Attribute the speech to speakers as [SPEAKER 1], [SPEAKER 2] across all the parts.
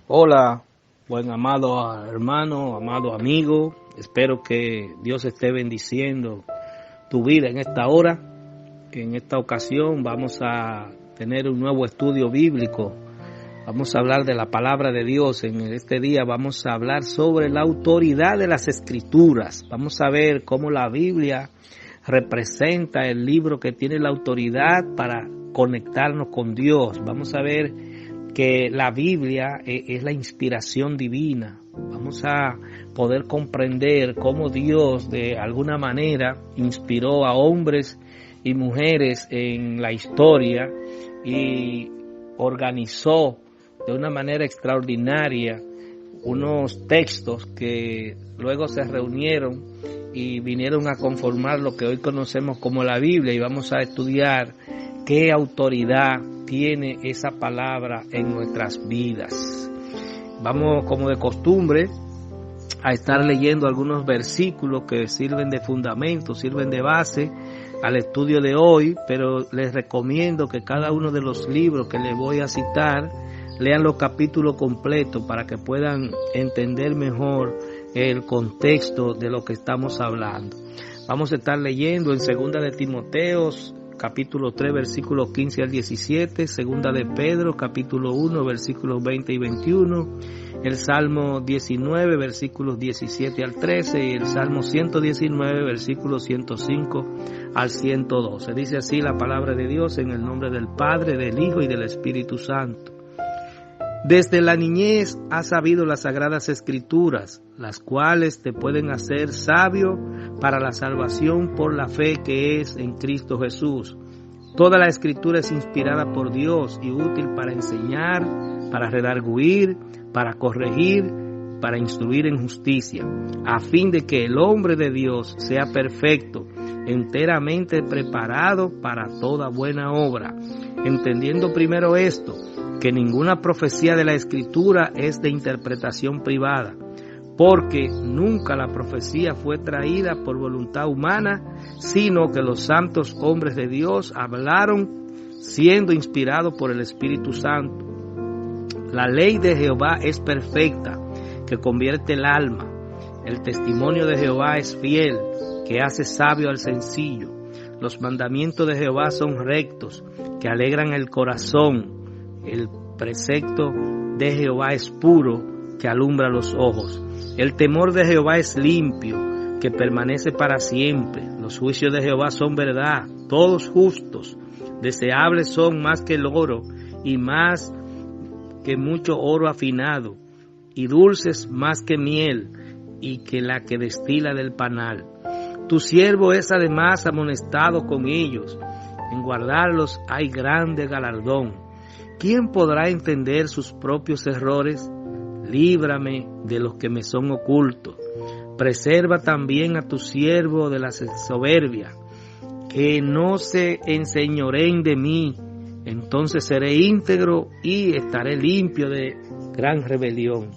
[SPEAKER 1] Hola, buen amado hermano, amado amigo. Espero que Dios esté bendiciendo tu vida en esta hora. Que en esta ocasión vamos a tener un nuevo estudio bíblico. Vamos a hablar de la palabra de Dios. En este día vamos a hablar sobre la autoridad de las Escrituras. Vamos a ver cómo la Biblia representa el libro que tiene la autoridad para conectarnos con Dios. Vamos a ver que la Biblia es la inspiración divina. Vamos a poder comprender cómo Dios de alguna manera inspiró a hombres y mujeres en la historia y organizó de una manera extraordinaria unos textos que luego se reunieron y vinieron a conformar lo que hoy conocemos como la Biblia, y vamos a estudiar qué autoridad tiene esa palabra en nuestras vidas. Vamos, como de costumbre, a estar leyendo algunos versículos que sirven de fundamento, sirven de base al estudio de hoy, pero les recomiendo que cada uno de los libros que les voy a citar lean los capítulos completos para que puedan entender mejor el contexto de lo que estamos hablando. Vamos a estar leyendo en 2 de Timoteo, capítulo 3, versículos 15 al 17, 2 de Pedro, capítulo 1, versículos 20 y 21, el Salmo 19, versículos 17 al 13, y el Salmo 119, versículos 105 al 112. Dice así la palabra de Dios en el nombre del Padre, del Hijo y del Espíritu Santo. Desde la niñez has sabido las sagradas escrituras, las cuales te pueden hacer sabio para la salvación por la fe que es en Cristo Jesús. Toda la escritura es inspirada por Dios y útil para enseñar, para redarguir, para corregir, para instruir en justicia, a fin de que el hombre de Dios sea perfecto, enteramente preparado para toda buena obra. Entendiendo primero esto, que ninguna profecía de la Escritura es de interpretación privada, porque nunca la profecía fue traída por voluntad humana, sino que los santos hombres de Dios hablaron siendo inspirados por el Espíritu Santo. La ley de Jehová es perfecta, que convierte el alma. El testimonio de Jehová es fiel, que hace sabio al sencillo. Los mandamientos de Jehová son rectos, que alegran el corazón. El precepto de Jehová es puro, que alumbra los ojos. El temor de Jehová es limpio, que permanece para siempre. Los juicios de Jehová son verdad, todos justos. Deseables son más que el oro, y más que mucho oro afinado, y dulces más que miel, y que la que destila del panal. Tu siervo es además amonestado con ellos. En guardarlos hay grande galardón. ¿Quién podrá entender sus propios errores? Líbrame de los que me son ocultos. Preserva también a tu siervo de la soberbia, que no se enseñoreen de mí. Entonces seré íntegro y estaré limpio de gran rebelión.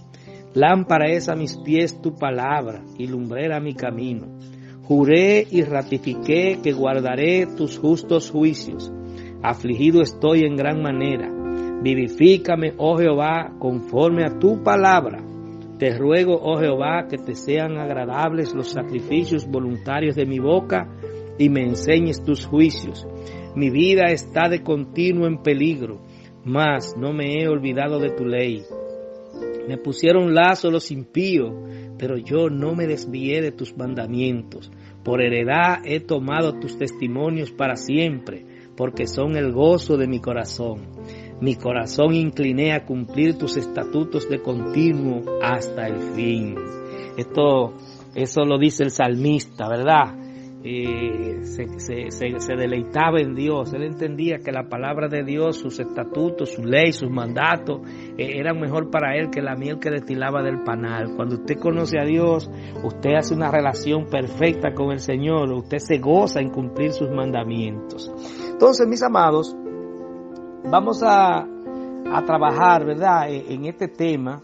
[SPEAKER 1] Lámpara es a mis pies tu palabra y lumbrera mi camino. Juré y ratifiqué que guardaré tus justos juicios. Afligido estoy en gran manera. Vivifícame, oh Jehová, conforme a tu palabra. Te ruego, oh Jehová, que te sean agradables los sacrificios voluntarios de mi boca y me enseñes tus juicios. Mi vida está de continuo en peligro, mas no me he olvidado de tu ley. Me pusieron lazo los impíos, pero yo no me desvié de tus mandamientos. Por heredad he tomado tus testimonios para siempre, porque son el gozo de mi corazón. Mi corazón incliné a cumplir tus estatutos de continuo hasta el fin. Eso lo dice el salmista, ¿verdad? Se deleitaba en Dios. Él entendía que la palabra de Dios, sus estatutos, su ley, sus mandatos, eran mejor para él que la miel que destilaba del panal. Cuando usted conoce a Dios, usted hace una relación perfecta con el Señor, usted se goza en cumplir sus mandamientos. Entonces, mis amados, vamos a trabajar, ¿verdad?, en este tema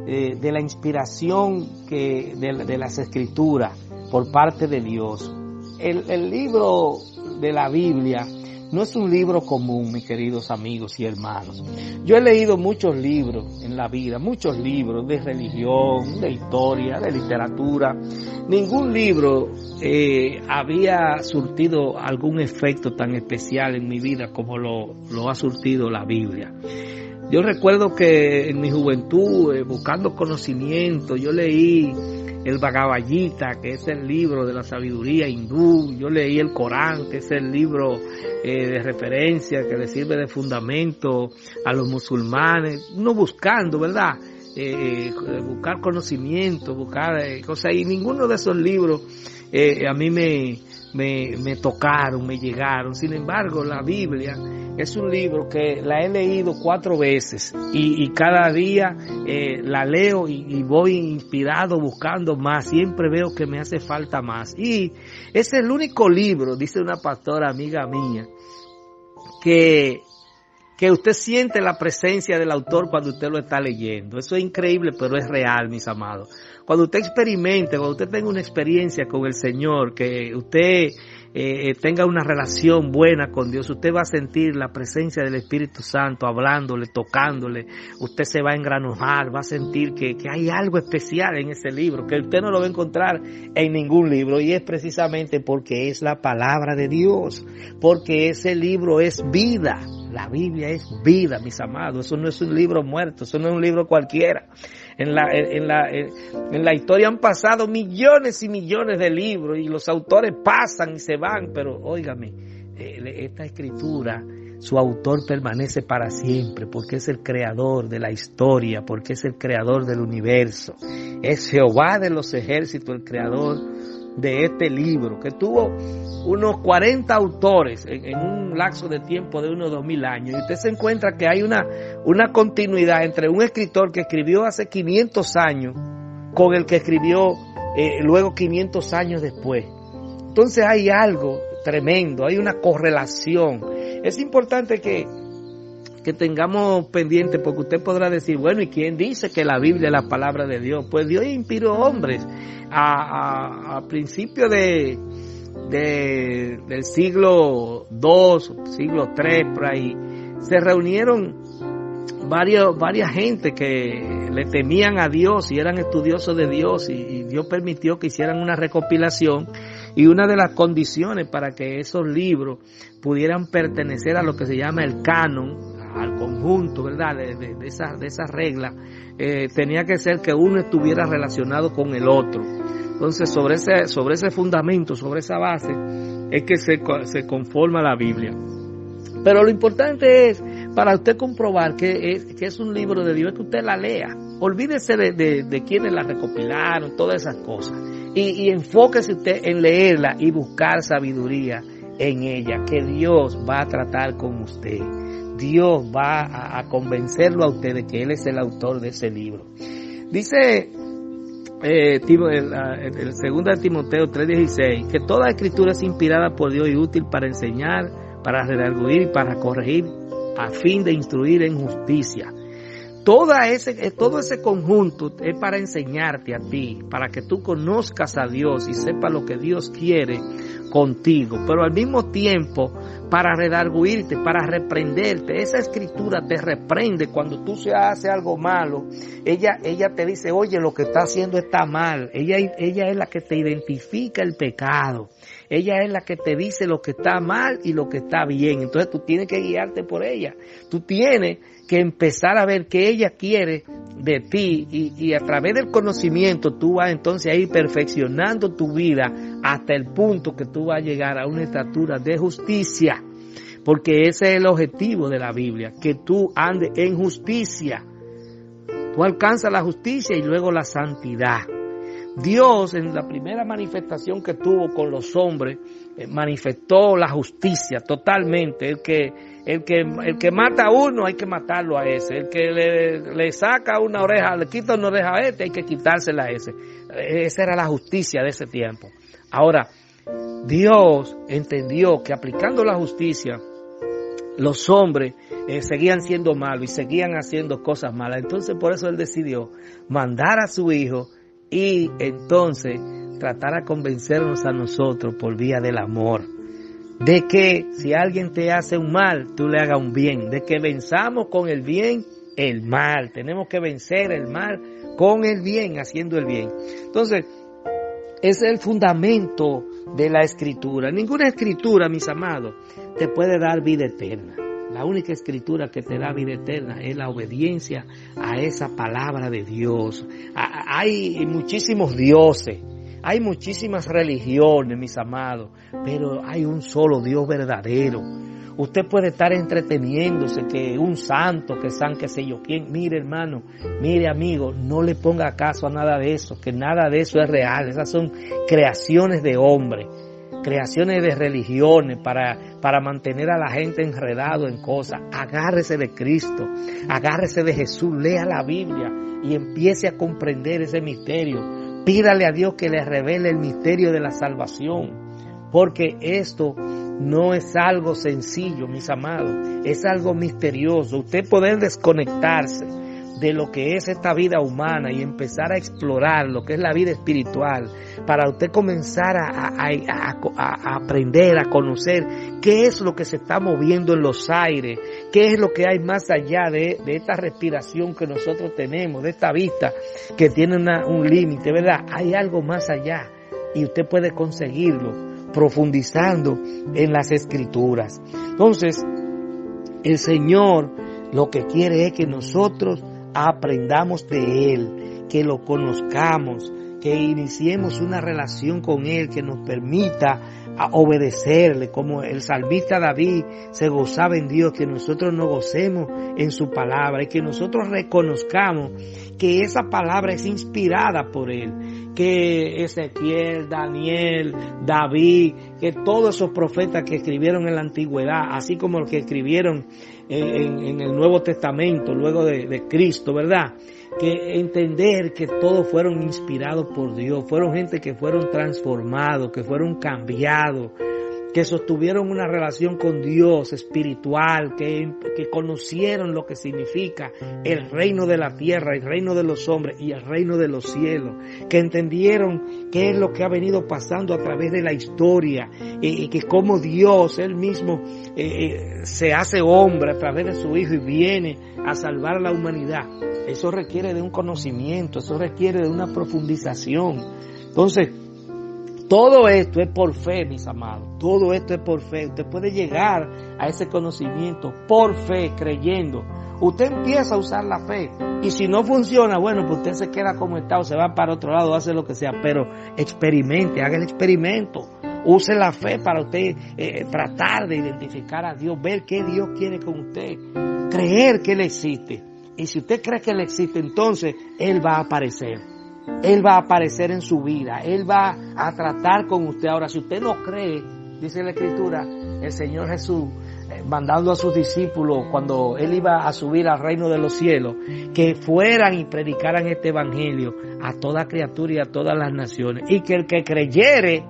[SPEAKER 1] de la inspiración de las Escrituras por parte de Dios. El libro de la Biblia no es un libro común, mis queridos amigos y hermanos. Yo he leído muchos libros en la vida, muchos libros de religión, de historia, de literatura. Ningún libro había surtido algún efecto tan especial en mi vida como lo ha surtido la Biblia. Yo recuerdo que en mi juventud, buscando conocimiento, yo leí el Bhagavad Gita, que es el libro de la sabiduría hindú. Yo leí el Corán, que es el libro de referencia que le sirve de fundamento a los musulmanes. Uno buscando, ¿verdad? Buscar conocimiento, buscar cosas. Y ninguno de esos libros a mí me tocaron, me llegaron. Sin embargo, la Biblia es un libro que la he leído 4 veces y cada día la leo y voy inspirado buscando más. Siempre veo que me hace falta más. Y es el único libro, dice una pastora amiga mía, que usted siente la presencia del autor cuando usted lo está leyendo. Eso es increíble, pero es real, mis amados. Cuando usted experimente, cuando usted tenga una experiencia con el Señor, que usted tenga una relación buena con Dios, usted va a sentir la presencia del Espíritu Santo hablándole, tocándole. Usted se va a engranojar, va a sentir que hay algo especial en ese libro, que usted no lo va a encontrar en ningún libro, y es precisamente porque es la palabra de Dios, porque ese libro es vida. La Biblia es vida, mis amados. Eso no es un libro muerto, eso no es un libro cualquiera. En la historia han pasado millones y millones de libros y los autores pasan y se van, pero óigame, esta escritura, su autor permanece para siempre, porque es el creador de la historia, porque es el creador del universo. Es Jehová de los ejércitos, el creador de este libro, que tuvo unos 40 autores en un lapso de tiempo de unos 2000 años, y usted se encuentra que hay una continuidad entre un escritor que escribió hace 500 años con el que escribió luego 500 años después. Entonces hay algo tremendo, hay una correlación. Es importante que tengamos pendiente, porque usted podrá decir, bueno, ¿y quién dice que la Biblia es la palabra de Dios? Pues Dios inspiró hombres a principios del siglo II, siglo III, por ahí. Se reunieron varias gente que le temían a Dios y eran estudiosos de Dios, y Dios permitió que hicieran una recopilación, y una de las condiciones para que esos libros pudieran pertenecer a lo que se llama el canon, al conjunto, ¿verdad?, de esas reglas, tenía que ser que uno estuviera relacionado con el otro. Entonces, sobre ese fundamento, sobre esa base, es que se conforma la Biblia. Pero lo importante es, para usted comprobar que es un libro de Dios, es que usted la lea. Olvídese de quienes la recopilaron, todas esas cosas. Y enfóquese usted en leerla y buscar sabiduría en ella, que Dios va a tratar con usted. Dios va a convencerlo a usted de que Él es el autor de ese libro. Dice el 2 de Timoteo 3:16, que toda escritura es inspirada por Dios y útil para enseñar, para redarguir y para corregir, a fin de instruir en justicia. Todo ese conjunto es para enseñarte a ti, para que tú conozcas a Dios y sepas lo que Dios quiere contigo, pero al mismo tiempo para redarguirte, para reprenderte. Esa escritura te reprende cuando tú se hace algo malo. Ella te dice, oye, lo que está haciendo está mal. Ella es la que te identifica el pecado. Ella es la que te dice lo que está mal y lo que está bien. Entonces tú tienes que guiarte por ella. Tú tienes que empezar a ver qué ella quiere de ti, y a través del conocimiento tú vas entonces a ir perfeccionando tu vida hasta el punto que tú vas a llegar a una estatura de justicia, porque ese es el objetivo de la Biblia, que tú andes en justicia. Tú alcanzas la justicia y luego la santidad. Dios, en la primera manifestación que tuvo con los hombres, manifestó la justicia totalmente. El que mata a uno, hay que matarlo a ese. El que le saca una oreja, le quita una oreja a este, hay que quitársela a ese. Esa era la justicia de ese tiempo. Ahora, Dios entendió que aplicando la justicia, los hombres seguían siendo malos y seguían haciendo cosas malas. Entonces, por eso Él decidió mandar a su Hijo y entonces tratar a convencernos a nosotros por vía del amor. de que si alguien te hace un mal, tú le hagas un bien, de que venzamos con el bien el mal. Tenemos que vencer el mal con el bien, haciendo el bien. Entonces, ese es el fundamento de la escritura. Ninguna escritura, mis amados, te puede dar vida eterna. La única escritura que te da vida eterna es la obediencia a esa palabra de Dios. Hay muchísimos dioses, hay muchísimas religiones, mis amados, pero hay un solo Dios verdadero. Usted puede estar entreteniéndose que un santo, que san qué sé yo quién. Mire, hermano, mire, amigo, no le ponga caso a nada de eso, que nada de eso es real. Esas son creaciones de hombres, creaciones de religiones para mantener a la gente enredado en cosas. Agárrese de Cristo, agárrese de Jesús, lea la Biblia y empiece a comprender ese misterio. Pídale a Dios que le revele el misterio de la salvación, porque esto no es algo sencillo, mis amados, es algo misterioso. Usted poder desconectarse de lo que es esta vida humana y empezar a explorar lo que es la vida espiritual, para usted comenzar a aprender, a conocer qué es lo que se está moviendo en los aires, qué es lo que hay más allá de esta respiración que nosotros tenemos, de esta vista que tiene un límite, ¿verdad? Hay algo más allá y usted puede conseguirlo profundizando en las escrituras. Entonces, el Señor lo que quiere es que nosotros aprendamos de Él, que lo conozcamos, que iniciemos una relación con Él que nos permita obedecerle, como el salmista David se gozaba en Dios, que nosotros nos gocemos en su palabra y que nosotros reconozcamos que esa palabra es inspirada por Él, que Ezequiel, Daniel, David, que todos esos profetas que escribieron en la antigüedad, así como los que escribieron en el Nuevo Testamento, luego de Cristo, ¿verdad? Que entender que todos fueron inspirados por Dios, fueron gente que fueron transformados, que fueron cambiados, que sostuvieron una relación con Dios espiritual, que conocieron lo que significa el reino de la tierra, el reino de los hombres y el reino de los cielos, que entendieron qué es lo que ha venido pasando a través de la historia y que como Dios, Él mismo se hace hombre a través de su Hijo y viene a salvar a la humanidad. Eso requiere de un conocimiento, eso requiere de una profundización. Entonces, todo esto es por fe, mis amados. Todo esto es por fe. Usted puede llegar a ese conocimiento por fe, creyendo. Usted empieza a usar la fe. Y si no funciona, bueno, pues usted se queda como está o se va para otro lado, hace lo que sea. Pero experimente, haga el experimento. Use la fe para usted tratar de identificar a Dios, ver qué Dios quiere con usted. Creer que Él existe. Y si usted cree que Él existe, entonces Él va a aparecer. Él va a aparecer en su vida. Él va a tratar con usted. Ahora, si usted no cree, dice la Escritura, el Señor Jesús, mandando a sus discípulos cuando Él iba a subir al reino de los cielos, que fueran y predicaran este evangelio a toda criatura y a todas las naciones. Y que el que creyere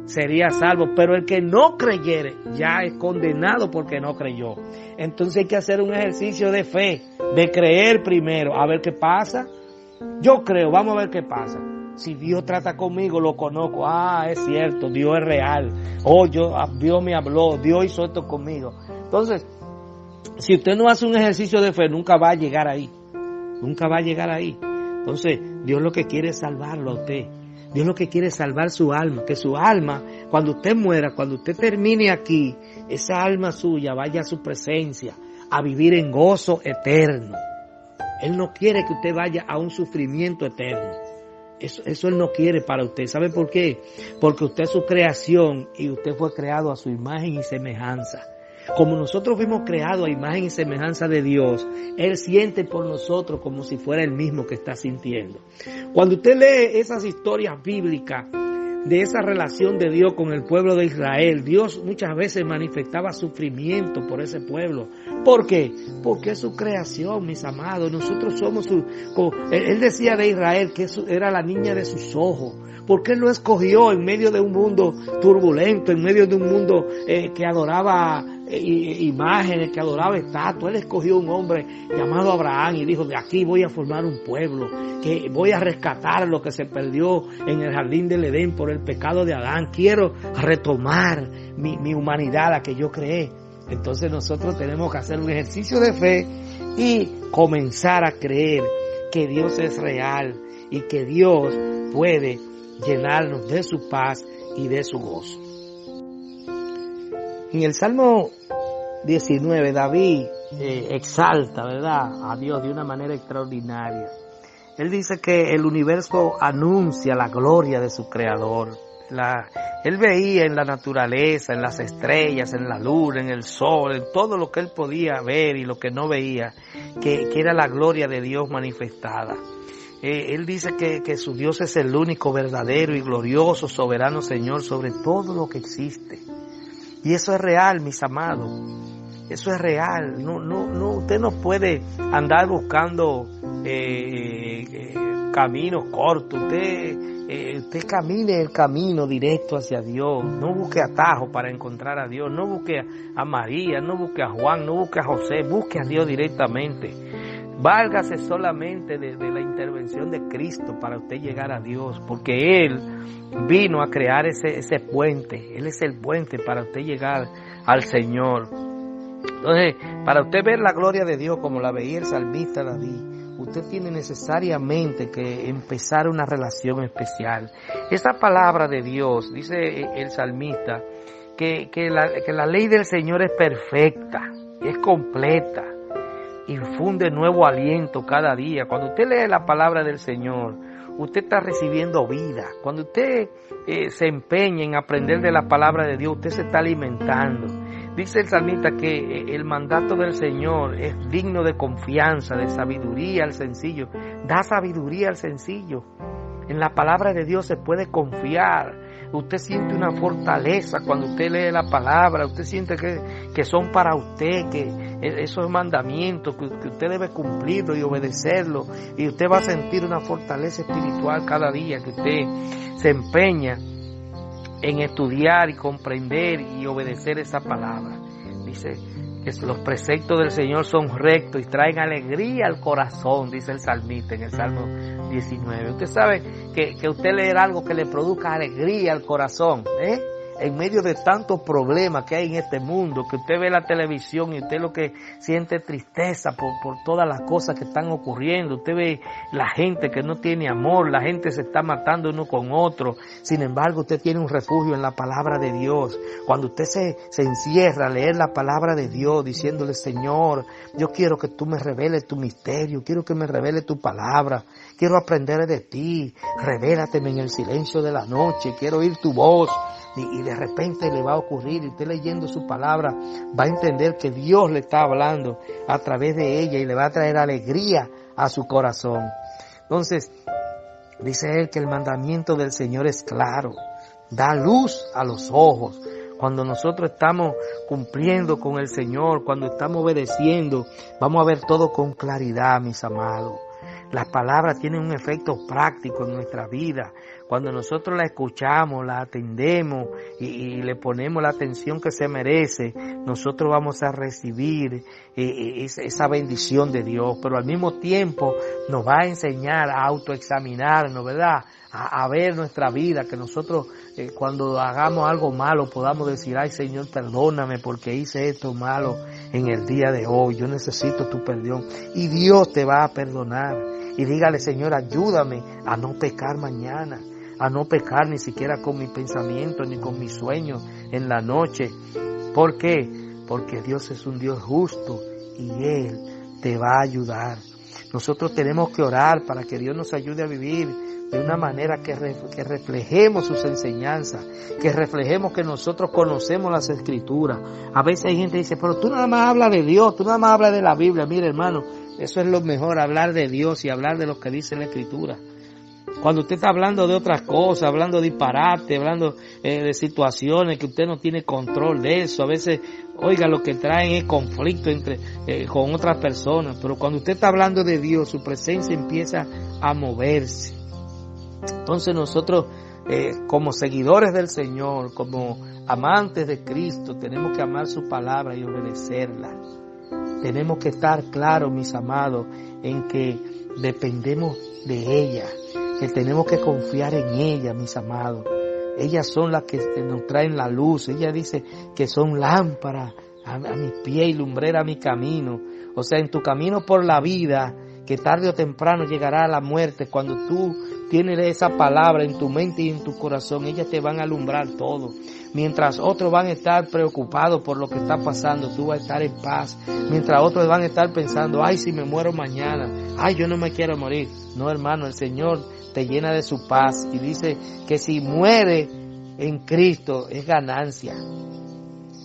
[SPEAKER 1] sería salvo, pero el que no creyere ya es condenado porque no creyó. Entonces hay que hacer un ejercicio de fe, de creer primero, a ver qué pasa. Yo creo, vamos a ver qué pasa. Si Dios trata conmigo, lo conozco. Ah, es cierto, Dios es real. Oh, Dios me habló, Dios hizo esto conmigo. Entonces, si usted no hace un ejercicio de fe, nunca va a llegar ahí. Nunca va a llegar ahí. Entonces, Dios lo que quiere es salvarlo a usted. Dios lo que quiere es salvar su alma. Que su alma, cuando usted muera, cuando usted termine aquí, esa alma suya vaya a su presencia, a vivir en gozo eterno. Él no quiere que usted vaya a un sufrimiento eterno. Eso Él no quiere para usted. ¿Sabe por qué? Porque usted es su creación y usted fue creado a su imagen y semejanza. Como nosotros fuimos creados a imagen y semejanza de Dios, Él siente por nosotros como si fuera Él mismo que está sintiendo. Cuando usted lee esas historias bíblicas de esa relación de Dios con el pueblo de Israel, Dios muchas veces manifestaba sufrimiento por ese pueblo. ¿Por qué? Porque es su creación, mis amados. Nosotros somos Él decía de Israel que era la niña de sus ojos. Porque Él lo escogió en medio de un mundo turbulento, en medio de un mundo que adoraba imágenes, que adoraba estatuas. Él escogió un hombre llamado Abraham y dijo: de aquí voy a formar un pueblo, que voy a rescatar lo que se perdió en el jardín del Edén por el pecado de Adán. Quiero retomar mi humanidad, la que yo creé. Entonces nosotros tenemos que hacer un ejercicio de fe y comenzar a creer que Dios es real y que Dios puede llenarnos de su paz y de su gozo. En el Salmo 19, David exalta, ¿verdad?, a Dios de una manera extraordinaria. Él dice que el universo anuncia la gloria de su Creador. Él veía en la naturaleza, en las estrellas, en la luna, en el sol, en todo lo que él podía ver y lo que no veía, que era la gloria de Dios manifestada. Él dice que su Dios es el único verdadero y glorioso, soberano Señor sobre todo lo que existe. Y eso es real, mis amados. Eso es real. Usted no puede andar buscando caminos cortos. Usted camine el camino directo hacia Dios. No busque atajos para encontrar a Dios. No busque a María, no busque a Juan, no busque a José. Busque a Dios directamente. Válgase solamente de la intervención de Cristo para usted llegar a Dios, porque Él vino a crear ese puente. Él es el puente para usted llegar al Señor. Entonces, para usted ver la gloria de Dios como la veía el salmista David, usted tiene necesariamente que empezar una relación especial. Esa palabra de Dios, dice el salmista, que la ley del Señor es perfecta, es completa, infunde nuevo aliento cada día. Cuando usted lee la palabra del Señor, usted está recibiendo vida. Cuando usted se empeña en aprender de la palabra de Dios, usted se está alimentando. Dice el salmista que el mandato del Señor es digno de confianza, de sabiduría al sencillo. Da sabiduría al sencillo. En la palabra de Dios se puede confiar. Usted siente una fortaleza cuando usted lee la palabra. Usted siente que son para usted, que esos mandamientos, que usted debe cumplirlo y obedecerlo. Y usted va a sentir una fortaleza espiritual cada día que usted se empeña en estudiar y comprender y obedecer esa palabra. Dice que los preceptos del Señor son rectos y traen alegría al corazón, dice el salmista en el Salmo 19. Usted sabe que usted leer algo que le produzca alegría al corazón, en medio de tantos problemas que hay en este mundo, que usted ve la televisión y usted lo que siente tristeza por todas las cosas que están ocurriendo. Usted ve la gente que no tiene amor, la gente se está matando uno con otro. Sin embargo, usted tiene un refugio en la palabra de Dios. Cuando usted se encierra a leer la palabra de Dios, diciéndole: Señor, yo quiero que tú me reveles tu misterio, quiero que me reveles tu palabra, quiero aprender de ti, revélateme en el silencio de la noche, quiero oír tu voz. Y de repente le va a ocurrir, y usted leyendo su palabra va a entender que Dios le está hablando a través de ella y le va a traer alegría a su corazón. Entonces, dice él que el mandamiento del Señor es claro, da luz a los ojos. Cuando nosotros estamos cumpliendo con el Señor, cuando estamos obedeciendo, vamos a ver todo con claridad, mis amados. Las palabras tienen un efecto práctico en nuestra vida. Cuando nosotros la escuchamos, la atendemos y le ponemos la atención que se merece, nosotros vamos a recibir esa bendición de Dios. Pero al mismo tiempo nos va a enseñar a autoexaminarnos, ¿verdad? A ver nuestra vida, que nosotros cuando hagamos algo malo podamos decir: ay, Señor, perdóname porque hice esto malo en el día de hoy, yo necesito tu perdón. Y Dios te va a perdonar. Y dígale: Señor, ayúdame a no pecar mañana, a no pecar ni siquiera con mis pensamientos ni con mis sueños en la noche. ¿Por qué? Porque Dios es un Dios justo y Él te va a ayudar. Nosotros tenemos que orar para que Dios nos ayude a vivir de una manera que reflejemos sus enseñanzas, que reflejemos que nosotros conocemos las Escrituras. A veces hay gente que dice: pero tú nada más hablas de Dios, tú nada más hablas de la Biblia. Mire, hermano, eso es lo mejor, hablar de Dios y hablar de lo que dice la Escritura. Cuando usted está hablando de otras cosas, hablando de disparate, hablando de situaciones que usted no tiene control de eso, a veces, oiga, lo que traen es conflicto con otras personas. Pero cuando usted está hablando de Dios, su presencia empieza a moverse. Entonces nosotros como seguidores del Señor, como amantes de Cristo, tenemos que amar su palabra y obedecerla. Tenemos que estar claros, mis amados, en que dependemos de ella, que tenemos que confiar en ella, mis amados. Ellas son las que nos traen la luz. Ella dice que son lámparas a mis pies y lumbrera a mi camino. O sea, en tu camino por la vida, que tarde o temprano llegará a la muerte, cuando tú tienes esa palabra en tu mente y en tu corazón, ellas te van a alumbrar todo. Mientras otros van a estar preocupados por lo que está pasando, tú vas a estar en paz. Mientras otros van a estar pensando, ay, si me muero mañana, ay, yo no me quiero morir. No, hermano, el Señor te llena de su paz y dice que si muere en Cristo es ganancia.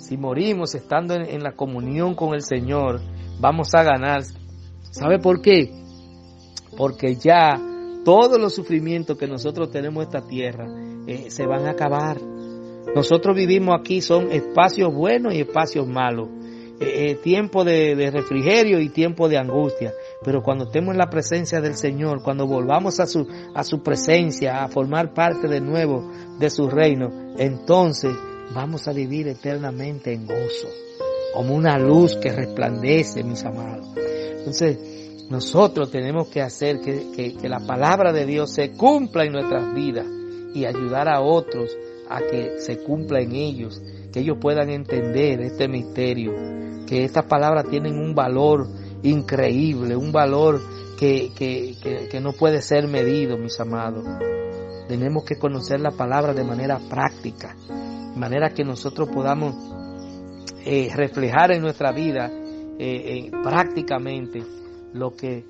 [SPEAKER 1] Si morimos estando en la comunión con el Señor, vamos a ganar. ¿Sabe por qué? Porque ya todos los sufrimientos que nosotros tenemos en esta tierra se van a acabar. Nosotros vivimos aquí, son espacios buenos y espacios malos. Tiempo de refrigerio y tiempo de angustia. Pero cuando estemos en la presencia del Señor, cuando volvamos a su presencia, a formar parte de nuevo de su reino, entonces vamos a vivir eternamente en gozo, como una luz que resplandece, mis amados. Entonces, nosotros tenemos que hacer que la palabra de Dios se cumpla en nuestras vidas y ayudar a otros a que se cumpla en ellos, que ellos puedan entender este misterio, que estas palabras tienen un valor increíble, un valor que no puede ser medido, mis amados. Tenemos que conocer la palabra de manera práctica, de manera que nosotros podamos reflejar en nuestra vida prácticamente lo que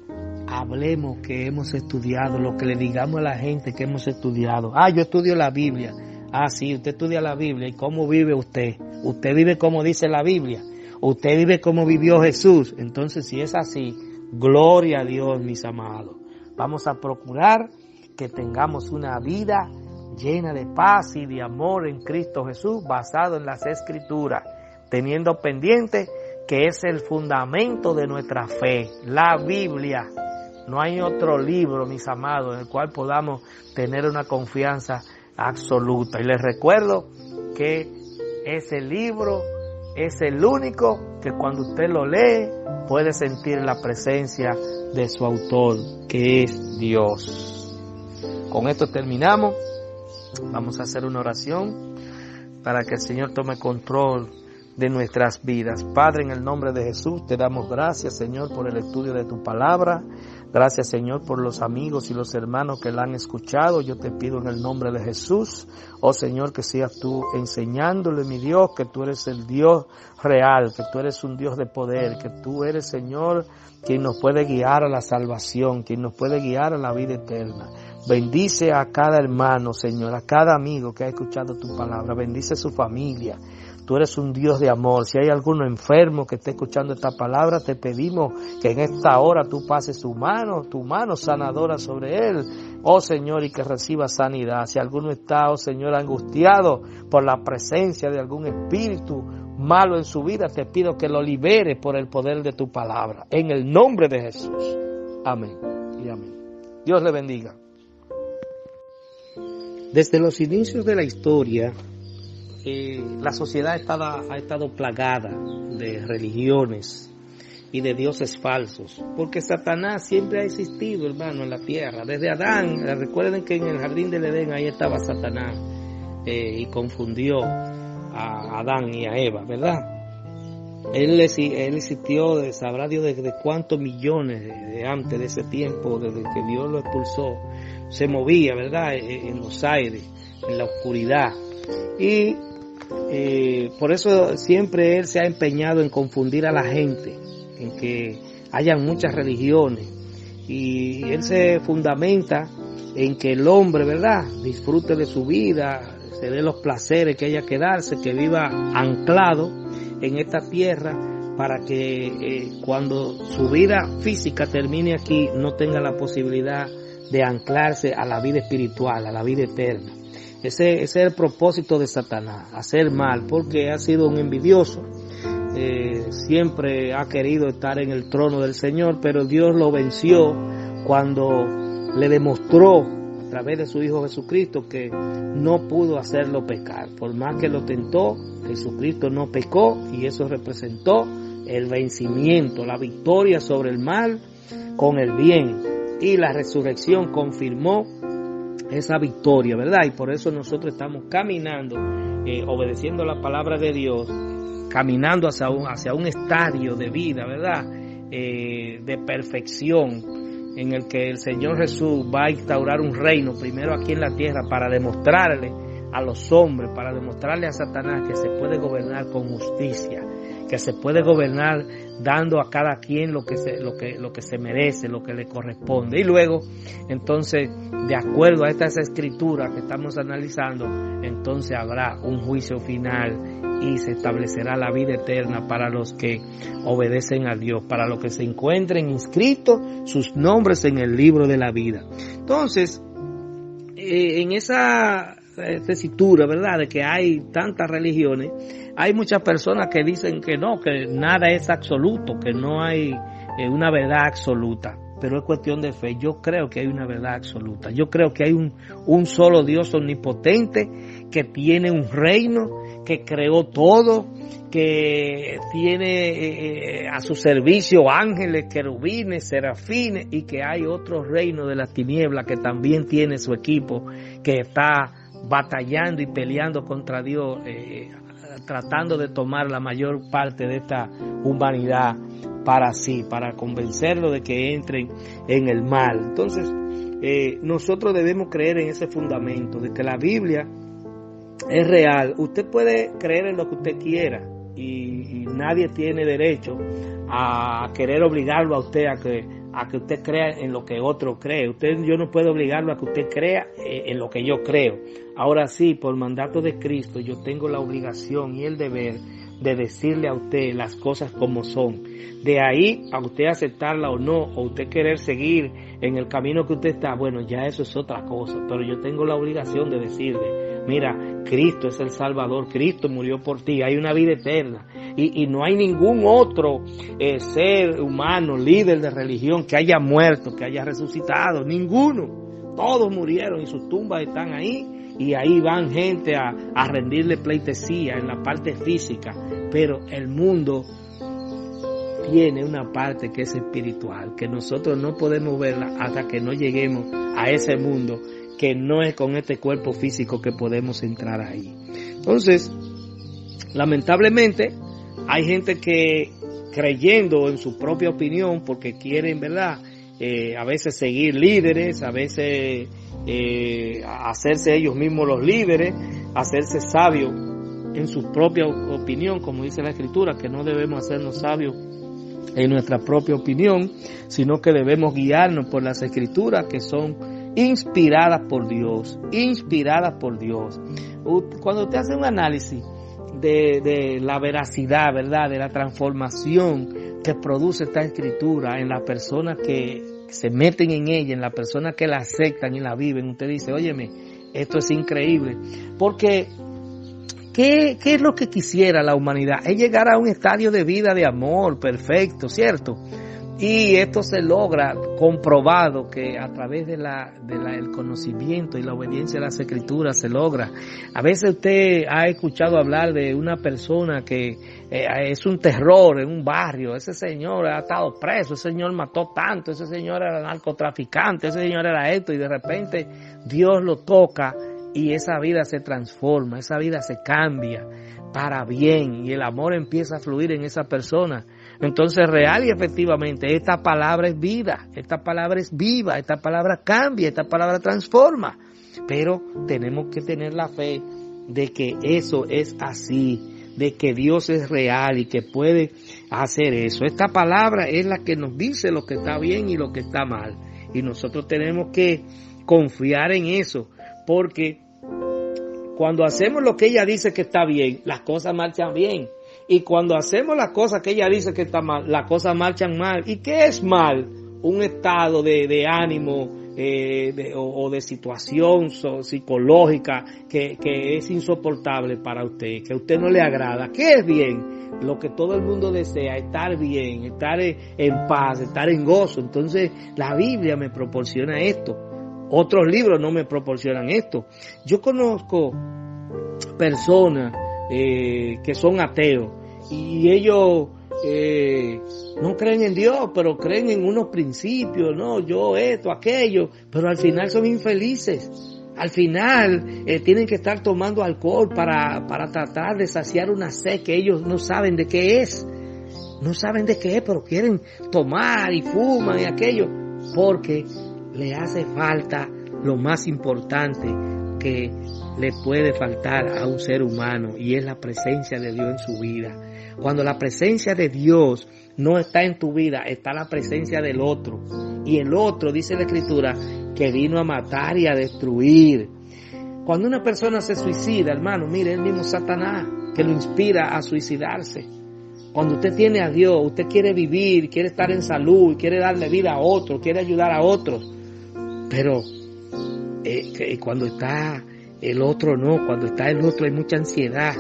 [SPEAKER 1] hablemos que hemos estudiado, lo que le digamos a la gente que hemos estudiado. Ah, yo estudio la Biblia. Ah, sí, usted estudia la Biblia. ¿Y cómo vive usted? Usted vive como dice la Biblia. Usted vive como vivió Jesús. Entonces, si es así, gloria a Dios, mis amados. Vamos a procurar que tengamos una vida llena de paz y de amor en Cristo Jesús, basado en las Escrituras, teniendo pendiente que es el fundamento de nuestra fe, la Biblia. No hay otro libro, mis amados, en el cual podamos tener una confianza absoluta. Y les recuerdo que ese libro es el único que cuando usted lo lee puede sentir la presencia de su autor, que es Dios. Con esto terminamos. Vamos a hacer una oración para que el Señor tome control de nuestras vidas. Padre, en el nombre de Jesús, te damos gracias, Señor, por el estudio de tu palabra. Gracias, Señor, por los amigos y los hermanos que la han escuchado. Yo te pido en el nombre de Jesús, oh Señor, que seas tú enseñándole, mi Dios, que tú eres el Dios real, que tú eres un Dios de poder, que tú eres, Señor, quien nos puede guiar a la salvación, quien nos puede guiar a la vida eterna. Bendice a cada hermano, Señor, a cada amigo que ha escuchado tu palabra. Bendice su familia. Tú eres un Dios de amor. Si hay alguno enfermo que esté escuchando esta palabra, te pedimos que en esta hora tú pases tu mano sanadora sobre él, oh Señor, y que reciba sanidad. Si alguno está, oh Señor, angustiado por la presencia de algún espíritu malo en su vida, te pido que lo liberes por el poder de tu palabra. En el nombre de Jesús. Amén y amén. Dios le bendiga. Desde los inicios de la historia, la sociedad ha estado plagada de religiones y de dioses falsos, porque Satanás siempre ha existido, hermano, en la tierra. Desde Adán, recuerden que en el jardín del Edén ahí estaba Satanás y confundió a Adán y a Eva, ¿verdad? Él existió, sabrá Dios desde cuántos millones de antes de ese tiempo, desde que Dios lo expulsó, se movía, ¿verdad?, en los aires, en la oscuridad. Y por eso siempre él se ha empeñado en confundir a la gente, en que hayan muchas religiones, y él se fundamenta en que el hombre, ¿verdad?, disfrute de su vida, se dé los placeres que haya que darse, que viva anclado en esta tierra, para que cuando su vida física termine aquí no tenga la posibilidad de anclarse a la vida espiritual, a la vida eterna. Ese es el propósito de Satanás, hacer mal, porque ha sido un envidioso. Siempre ha querido estar en el trono del Señor, pero Dios lo venció cuando le demostró a través de su Hijo Jesucristo, que no pudo hacerlo pecar. Por más que lo tentó, Jesucristo no pecó, y eso representó el vencimiento, la victoria sobre el mal con el bien, y la resurrección confirmó esa victoria, ¿verdad? Y por eso nosotros estamos caminando, obedeciendo la palabra de Dios, caminando hacia un estadio de vida, ¿verdad? De perfección, en el que el Señor Jesús va a instaurar un reino primero aquí en la tierra para demostrarle a los hombres, para demostrarle a Satanás que se puede gobernar con justicia, que se puede gobernar dando a cada quien lo que se merece, lo que le corresponde. Y luego, entonces, de acuerdo a estas escrituras que estamos analizando, entonces habrá un juicio final y se establecerá la vida eterna para los que obedecen a Dios, para los que se encuentren inscritos sus nombres en el libro de la vida. Entonces, en esa tesitura, ¿verdad?, de que hay tantas religiones, hay muchas personas que dicen que no, que nada es absoluto, que no hay una verdad absoluta, pero es cuestión de fe. Yo creo que hay una verdad absoluta. Yo creo que hay un solo Dios omnipotente que tiene un reino, que creó todo, que tiene a su servicio ángeles, querubines, serafines, y que hay otro reino de las tinieblas que también tiene su equipo, que está batallando y peleando contra Dios, tratando de tomar la mayor parte de esta humanidad para sí, para convencerlo de que entren en el mal. Entonces, nosotros debemos creer en ese fundamento de que la Biblia es real. Usted puede creer en lo que usted quiera y nadie tiene derecho a querer obligarlo a usted a que usted crea en lo que otro cree. Yo no puedo obligarlo a que usted crea en lo que yo creo. Ahora sí, por mandato de Cristo, yo tengo la obligación y el deber de decirle a usted las cosas como son. De ahí a usted aceptarla o no, o usted querer seguir en el camino que usted está, bueno, ya eso es otra cosa. Pero yo tengo la obligación de decirle, mira, Cristo es el Salvador, Cristo murió por ti, hay una vida eterna. Y no hay ningún otro ser humano, líder de religión, que haya muerto, que haya resucitado, ninguno. Todos murieron y sus tumbas están ahí, y ahí van gente a rendirle pleitesía en la parte física. Pero el mundo tiene una parte que es espiritual, que nosotros no podemos verla hasta que no lleguemos a ese mundo, que no es con este cuerpo físico que podemos entrar ahí. Entonces, lamentablemente, hay gente que, creyendo en su propia opinión, porque quieren, ¿verdad?, a veces seguir líderes, a veces hacerse ellos mismos los líderes, hacerse sabios en su propia opinión, como dice la Escritura, que no debemos hacernos sabios en nuestra propia opinión, sino que debemos guiarnos por las Escrituras, que son inspiradas por Dios, inspiradas por Dios. Cuando usted hace un análisis de la veracidad, ¿verdad?, de la transformación que produce esta Escritura en las personas que se meten en ella, en las personas que la aceptan y la viven, usted dice, óyeme, esto es increíble. Porque ¿qué es lo que quisiera la humanidad? Es llegar a un estadio de vida de amor perfecto, ¿cierto? Y esto se logra comprobado que a través del conocimiento y la obediencia a las Escrituras se logra. A veces usted ha escuchado hablar de una persona que es un terror en un barrio. Ese señor ha estado preso, ese señor mató tanto, ese señor era narcotraficante, ese señor era esto, y de repente Dios lo toca y esa vida se transforma, esa vida se cambia para bien y el amor empieza a fluir en esa persona. Entonces, real y efectivamente, esta palabra es vida, esta palabra es viva, esta palabra cambia, esta palabra transforma. Pero tenemos que tener la fe de que eso es así, de que Dios es real y que puede hacer eso. Esta palabra es la que nos dice lo que está bien y lo que está mal. Y nosotros tenemos que confiar en eso, porque cuando hacemos lo que ella dice que está bien, las cosas marchan bien. Y cuando hacemos las cosas que ella dice que está mal, las cosas marchan mal. ¿Y qué es mal? Un estado de ánimo o de situación psicológica que es insoportable para usted, que a usted no le agrada. ¿Qué es bien? Lo que todo el mundo desea, estar bien, estar en paz, estar en gozo. Entonces la Biblia me proporciona esto. Otros libros no me proporcionan esto. Yo conozco personas que son ateos y ellos no creen en Dios, pero creen en unos principios, no, yo esto, aquello, pero al final son infelices. Al final tienen que estar tomando alcohol para tratar de saciar una sed que ellos no saben de qué es. No saben de qué es, pero quieren tomar y fuman y aquello, porque le hace falta lo más importante que le puede faltar a un ser humano, y es la presencia de Dios en su vida. Cuando la presencia de Dios no está en tu vida, está la presencia del otro. Y el otro, dice la Escritura, que vino a matar y a destruir. Cuando una persona se suicida, hermano, mire, el mismo Satanás que lo inspira a suicidarse. Cuando usted tiene a Dios, usted quiere vivir, quiere estar en salud, quiere darle vida a otros, quiere ayudar a otros. Pero cuando está el otro no, cuando está el otro hay mucha ansiedad.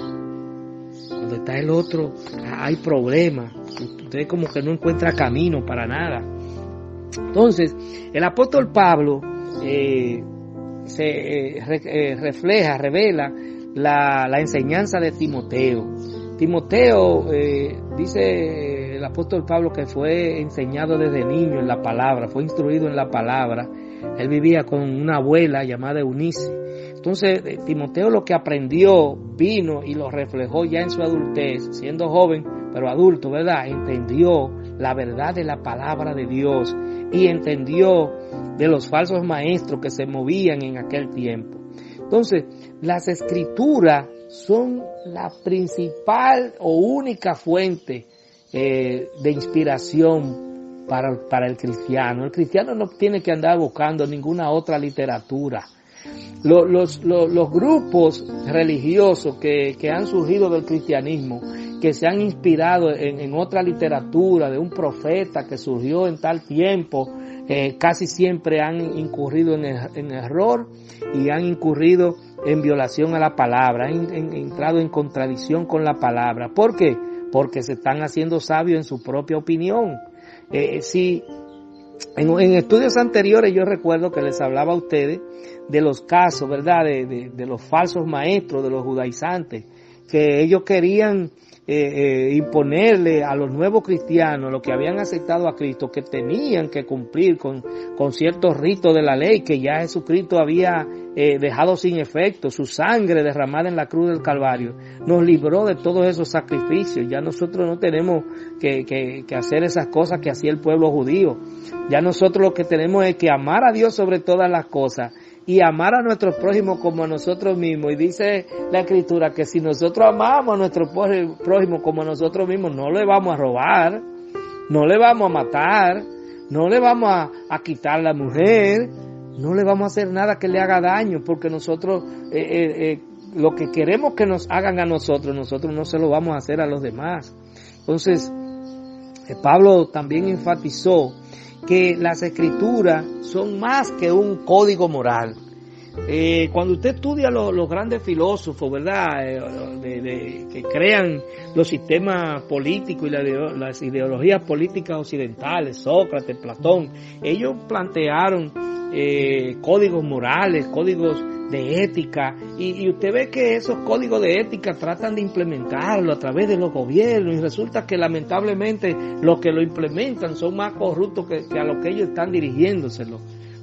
[SPEAKER 1] Cuando está el otro hay problemas. Usted como que no encuentra camino para nada. Entonces, el apóstol Pablo revela la enseñanza de Timoteo. Timoteo, dice el apóstol Pablo que fue enseñado desde niño en la palabra, fue instruido en la palabra. Él vivía con una abuela llamada Eunice. Entonces, Timoteo lo que aprendió vino y lo reflejó ya en su adultez, siendo joven, pero adulto, ¿verdad? Entendió la verdad de la palabra de Dios y entendió de los falsos maestros que se movían en aquel tiempo. Entonces, las escrituras son la principal o única fuente de inspiración para el cristiano. El cristiano no tiene que andar buscando ninguna otra literatura. Los grupos religiosos que han surgido del cristianismo, que se han inspirado en otra literatura de un profeta que surgió en tal tiempo, casi siempre han incurrido en error y han incurrido en violación a la palabra, han entrado en contradicción con la palabra. ¿Por qué? Porque se están haciendo sabios en su propia opinión. Si en estudios anteriores yo recuerdo que les hablaba a ustedes de los casos, ¿verdad?, de los falsos maestros, de los judaizantes, que ellos querían imponerle a los nuevos cristianos, los que habían aceptado a Cristo, que tenían que cumplir con ciertos ritos de la ley que ya Jesucristo había dejado sin efecto. Su sangre derramada en la cruz del Calvario nos libró de todos esos sacrificios. Ya nosotros no tenemos que hacer esas cosas que hacía el pueblo judío. Ya nosotros lo que tenemos es que amar a Dios sobre todas las cosas y amar a nuestro prójimo como a nosotros mismos. Y dice la Escritura que si nosotros amamos a nuestro prójimo como a nosotros mismos, no le vamos a robar, no le vamos a matar, no le vamos a quitar la mujer, no le vamos a hacer nada que le haga daño, porque nosotros lo que queremos que nos hagan a nosotros no se lo vamos a hacer a los demás. Entonces, Pablo también enfatizó que las escrituras son más que un código moral. Cuando usted estudia los grandes filósofos, ¿verdad?, que crean los sistemas políticos y las ideologías políticas occidentales, Sócrates, Platón, ellos plantearon códigos morales, códigos de ética, y usted ve que esos códigos de ética tratan de implementarlo a través de los gobiernos, y resulta que lamentablemente los que lo implementan son más corruptos que a los que ellos están dirigiéndoselo.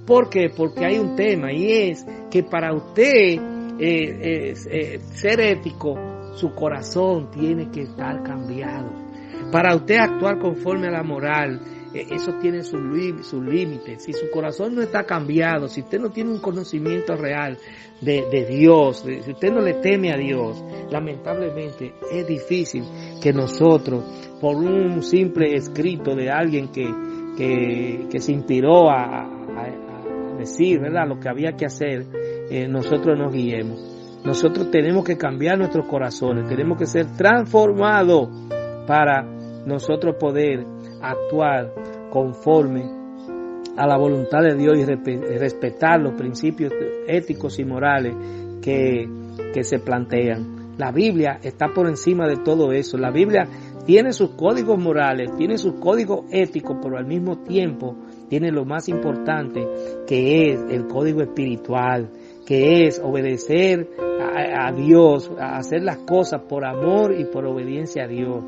[SPEAKER 1] ¿Por qué? Porque hay un tema, y es que para usted ser ético, su corazón tiene que estar cambiado. Para usted actuar conforme a la moral, eso tiene sus límites. Si su corazón no está cambiado, si usted no tiene un conocimiento real de Dios, si usted no le teme a Dios, lamentablemente es difícil que nosotros, por un simple escrito de alguien que se inspiró a decir, ¿verdad?, lo que había que hacer, nosotros nos guiemos. Nosotros tenemos que cambiar nuestros corazones, tenemos que ser transformados para nosotros poder actuar conforme a la voluntad de Dios y respetar los principios éticos y morales que se plantean. La Biblia está por encima de todo eso. La Biblia tiene sus códigos morales, tiene sus códigos éticos, pero al mismo tiempo tiene lo más importante, que es el código espiritual, que es obedecer a Dios, a hacer las cosas por amor y por obediencia a Dios,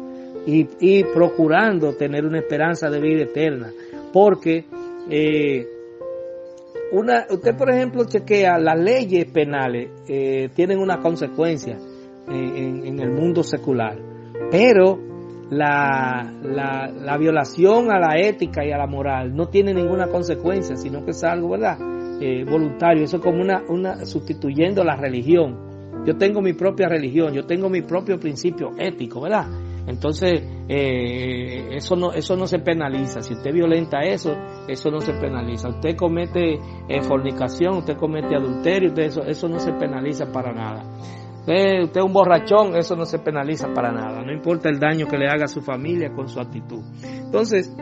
[SPEAKER 1] y procurando tener una esperanza de vida eterna, porque usted, por ejemplo, chequea las leyes penales, tienen una consecuencia en el mundo secular, pero la violación a la ética y a la moral no tiene ninguna consecuencia, sino que es algo, ¿verdad?, voluntario. Eso es como una sustituyendo la religión. Yo tengo mi propia religión, yo tengo mi propio principio ético, ¿verdad? Entonces, eso no se penaliza. Si usted violenta eso no se penaliza. Usted comete fornicación, usted comete adulterio, eso no se penaliza para nada. Usted es un borrachón, eso no se penaliza para nada. No importa el daño que le haga a su familia con su actitud. Entonces,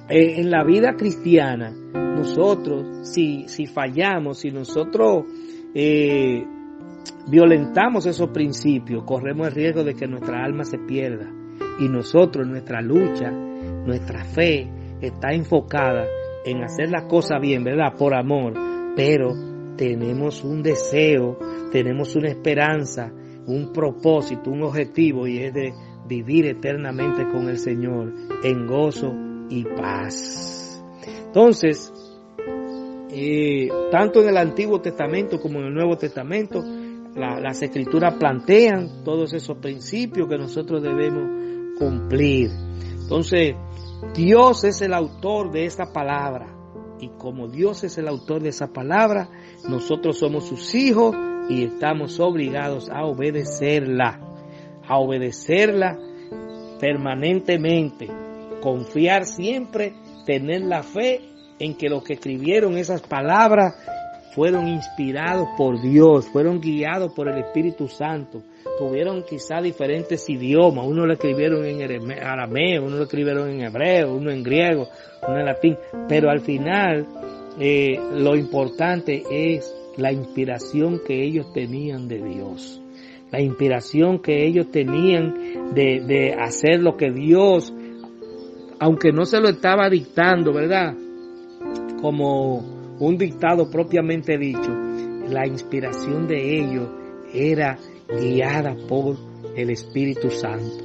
[SPEAKER 1] en la vida cristiana, nosotros, si fallamos, si nosotros violentamos esos principios, corremos el riesgo de que nuestra alma se pierda. Y nosotros, nuestra lucha, nuestra fe está enfocada en hacer las cosas bien, ¿verdad?, por amor, pero tenemos un deseo, tenemos una esperanza, un propósito, un objetivo, y es de vivir eternamente con el Señor en gozo y paz. Entonces, tanto en el Antiguo Testamento como en el Nuevo Testamento, las Escrituras plantean todos esos principios que nosotros debemos cumplir. Entonces, Dios es el autor de esta palabra, y como Dios es el autor de esa palabra, nosotros somos sus hijos y estamos obligados a obedecerla permanentemente, confiar siempre, tener la fe en que los que escribieron esas palabras fueron inspirados por Dios, fueron guiados por el Espíritu Santo, tuvieron quizá diferentes idiomas, uno lo escribieron en arameo, uno lo escribieron en hebreo, uno en griego, uno en latín, pero al final lo importante es la inspiración que ellos tenían de Dios, la inspiración que ellos tenían de hacer lo que Dios, aunque no se lo estaba dictando, ¿verdad?, como un dictado propiamente dicho, la inspiración de ellos era guiada por el Espíritu Santo.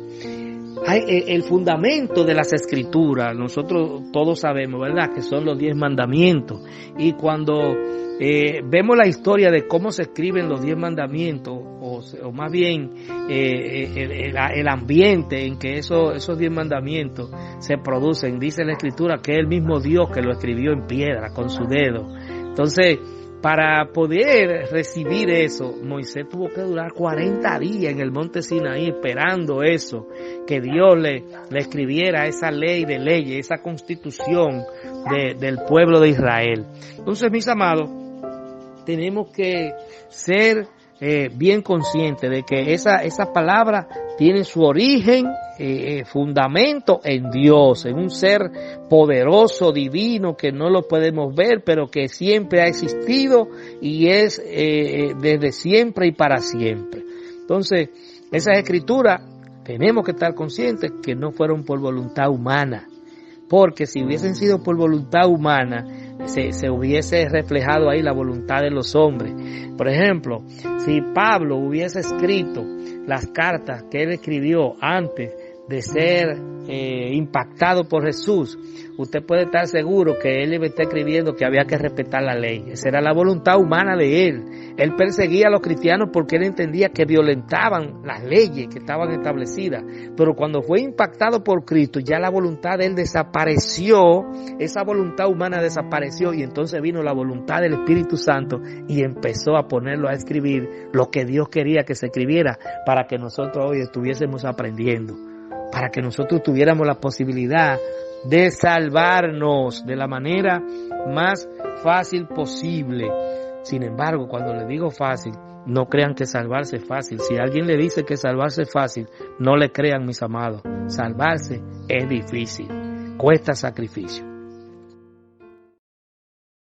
[SPEAKER 1] El fundamento de las Escrituras, nosotros todos sabemos, ¿verdad?, que son los 10 mandamientos. Y cuando vemos la historia de cómo se escriben los 10 mandamientos, o más bien el ambiente en que esos 10 mandamientos se producen, dice la Escritura que es el mismo Dios que lo escribió en piedra con su dedo. Entonces, para poder recibir eso, Moisés tuvo que durar 40 días en el monte Sinaí esperando eso, que Dios le escribiera esa ley de leyes, esa constitución del pueblo de Israel. Entonces, mis amados, tenemos que ser bien conscientes de que esa palabra tiene su origen, fundamento en Dios, en un ser poderoso, divino, que no lo podemos ver, pero que siempre ha existido y es desde siempre y para siempre. Entonces, esas escrituras tenemos que estar conscientes que no fueron por voluntad humana, porque si hubiesen sido por voluntad humana, se hubiese reflejado ahí la voluntad de los hombres. Por ejemplo, si Pablo hubiese escrito las cartas que él escribió antes de ser impactado por Jesús, usted puede estar seguro que él está escribiendo que había que respetar la ley. Esa era la voluntad humana de él. Él perseguía a los cristianos porque él entendía que violentaban las leyes que estaban establecidas. Pero cuando fue impactado por Cristo, ya la voluntad de él desapareció, esa voluntad humana desapareció, y entonces vino la voluntad del Espíritu Santo y empezó a ponerlo a escribir lo que Dios quería que se escribiera para que nosotros hoy estuviésemos aprendiendo, para que nosotros tuviéramos la posibilidad de salvarnos de la manera más fácil posible. Sin embargo, cuando le digo fácil, no crean que salvarse es fácil. Si alguien le dice que salvarse es fácil, no le crean, mis amados. Salvarse es difícil, cuesta sacrificio.